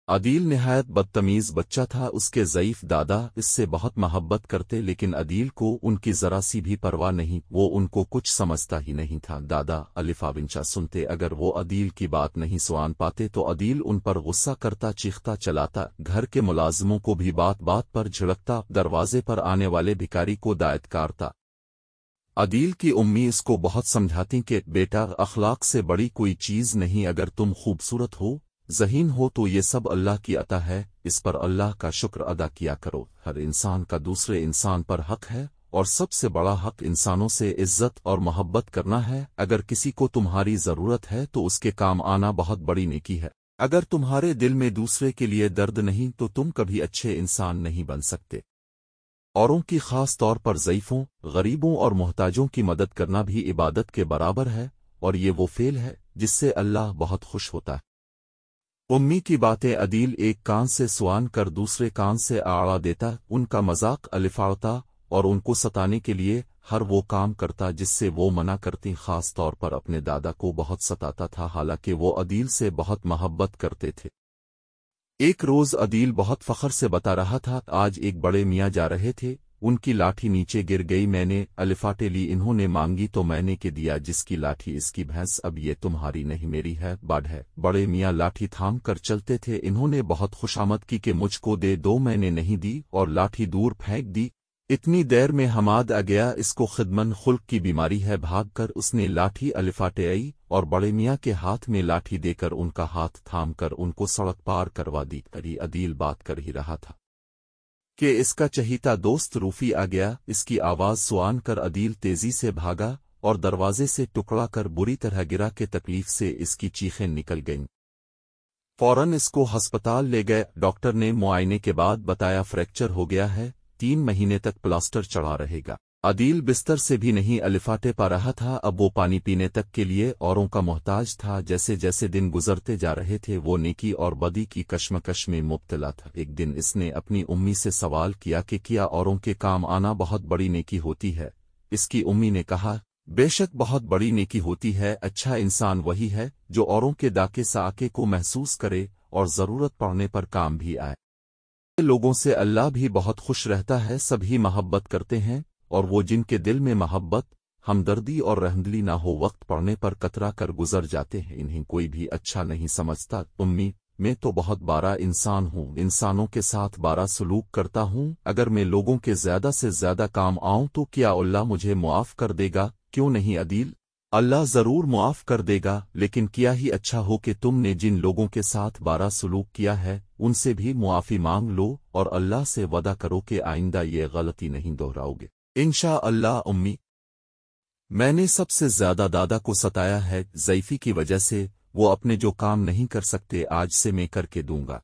عدیل نہایت بدتمیز بچہ تھا، اس کے ضعیف دادا اس سے بہت محبت کرتے، لیکن عدیل کو ان کی ذرا سی بھی پرواہ نہیں، وہ ان کو کچھ سمجھتا ہی نہیں تھا۔ دادا الفاونچا سنتے، اگر وہ عدیل کی بات نہیں سوان پاتے تو عدیل ان پر غصہ کرتا، چیختا چلاتا، گھر کے ملازموں کو بھی بات بات پر جھڑکتا، دروازے پر آنے والے بھکاری کو دائت کارتا۔ عدیل کی امی اس کو بہت سمجھاتی کہ بیٹا، اخلاق سے بڑی کوئی چیز نہیں، اگر تم خوبصورت ہو، ذہین ہو تو یہ سب اللہ کی عطا ہے، اس پر اللہ کا شکر ادا کیا کرو۔ ہر انسان کا دوسرے انسان پر حق ہے، اور سب سے بڑا حق انسانوں سے عزت اور محبت کرنا ہے۔ اگر کسی کو تمہاری ضرورت ہے تو اس کے کام آنا بہت بڑی نیکی ہے۔ اگر تمہارے دل میں دوسرے کے لیے درد نہیں تو تم کبھی اچھے انسان نہیں بن سکتے۔ اوروں کی خاص طور پر ضعیفوں، غریبوں اور محتاجوں کی مدد کرنا بھی عبادت کے برابر ہے، اور یہ وہ فعل ہے جس سے اللہ بہت خوش ہوتا ہے۔ امی کی باتیں عدیل ایک کان سے سوان کر دوسرے کان سے آڑا دیتا، ان کا مذاق الفاڑتا اور ان کو ستانے کے لیے ہر وہ کام کرتا جس سے وہ منع کرتی، خاص طور پر اپنے دادا کو بہت ستاتا تھا، حالانکہ وہ عدیل سے بہت محبت کرتے تھے۔ ایک روز عدیل بہت فخر سے بتا رہا تھا، آج ایک بڑے میاں جا رہے تھے، ان کی لاٹھی نیچے گر گئی، میں نے الفاٹے لی، انہوں نے مانگی تو میں نے کے دیا، جس کی لاٹھی اس کی بھینس، اب یہ تمہاری نہیں میری ہے، باڈ ہے۔ بڑے میاں لاٹھی تھام کر چلتے تھے، انہوں نے بہت خوشامد کی کہ مجھ کو دے دو، میں نے نہیں دی اور لاٹھی دور پھینک دی۔ اتنی دیر میں حماد آ گیا، اس کو خدمن خلق کی بیماری ہے، بھاگ کر اس نے لاٹھی الفاٹے آئی اور بڑے میاں کے ہاتھ میں لاٹھی دے کر ان کا ہاتھ تھام کر ان کو سڑک پار کروا دی۔ عدیل بات کر ہی رہا تھا کہ اس کا چہیتا دوست روفی آ گیا، اس کی آواز سوان کر عدیل تیزی سے بھاگا اور دروازے سے ٹکڑا کر بری طرح گرا کہ تکلیف سے اس کی چیخیں نکل گئیں۔ فوراً اس کو ہسپتال لے گئے، ڈاکٹر نے معائنے کے بعد بتایا فریکچر ہو گیا ہے، 3 مہینے تک پلاسٹر چڑھا رہے گا۔ عدیل بستر سے بھی نہیں الفاٹے پا رہا تھا، اب وہ پانی پینے تک کے لیے اوروں کا محتاج تھا۔ جیسے جیسے دن گزرتے جا رہے تھے وہ نیکی اور بدی کی کشمکش میں مبتلا تھا۔ ایک دن اس نے اپنی امی سے سوال کیا کہ کیا اوروں کے کام آنا بہت بڑی نیکی ہوتی ہے؟ اس کی امی نے کہا، بے شک بہت بڑی نیکی ہوتی ہے، اچھا انسان وہی ہے جو اوروں کے ڈاکے ساکے کو محسوس کرے اور ضرورت پڑنے پر کام بھی آئے۔ لوگوں سے اللہ بھی بہت خوش رہتا ہے، سبھی محبت کرتے ہیں، اور وہ جن کے دل میں محبت، ہمدردی اور رحمدلی نہ ہو، وقت پڑنے پر کترا کر گزر جاتے ہیں، انہیں کوئی بھی اچھا نہیں سمجھتا۔ امی، میں تو بہت بارا انسان ہوں، انسانوں کے ساتھ بارا سلوک کرتا ہوں، اگر میں لوگوں کے زیادہ سے زیادہ کام آؤں تو کیا اللہ مجھے معاف کر دے گا؟ کیوں نہیں عدیل، اللہ ضرور معاف کر دے گا، لیکن کیا ہی اچھا ہو کہ تم نے جن لوگوں کے ساتھ بارا سلوک کیا ہے ان سے بھی معافی مانگ لو اور اللہ سے وعدہ کرو کہ آئندہ یہ غلطی نہیں دہراؤ گے انشاءاللہ۔ امی، میں نے سب سے زیادہ دادا کو ستایا ہے، ضعیفی کی وجہ سے، وہ اپنے جو کام نہیں کر سکتے آج سے میں کر کے دوں گا۔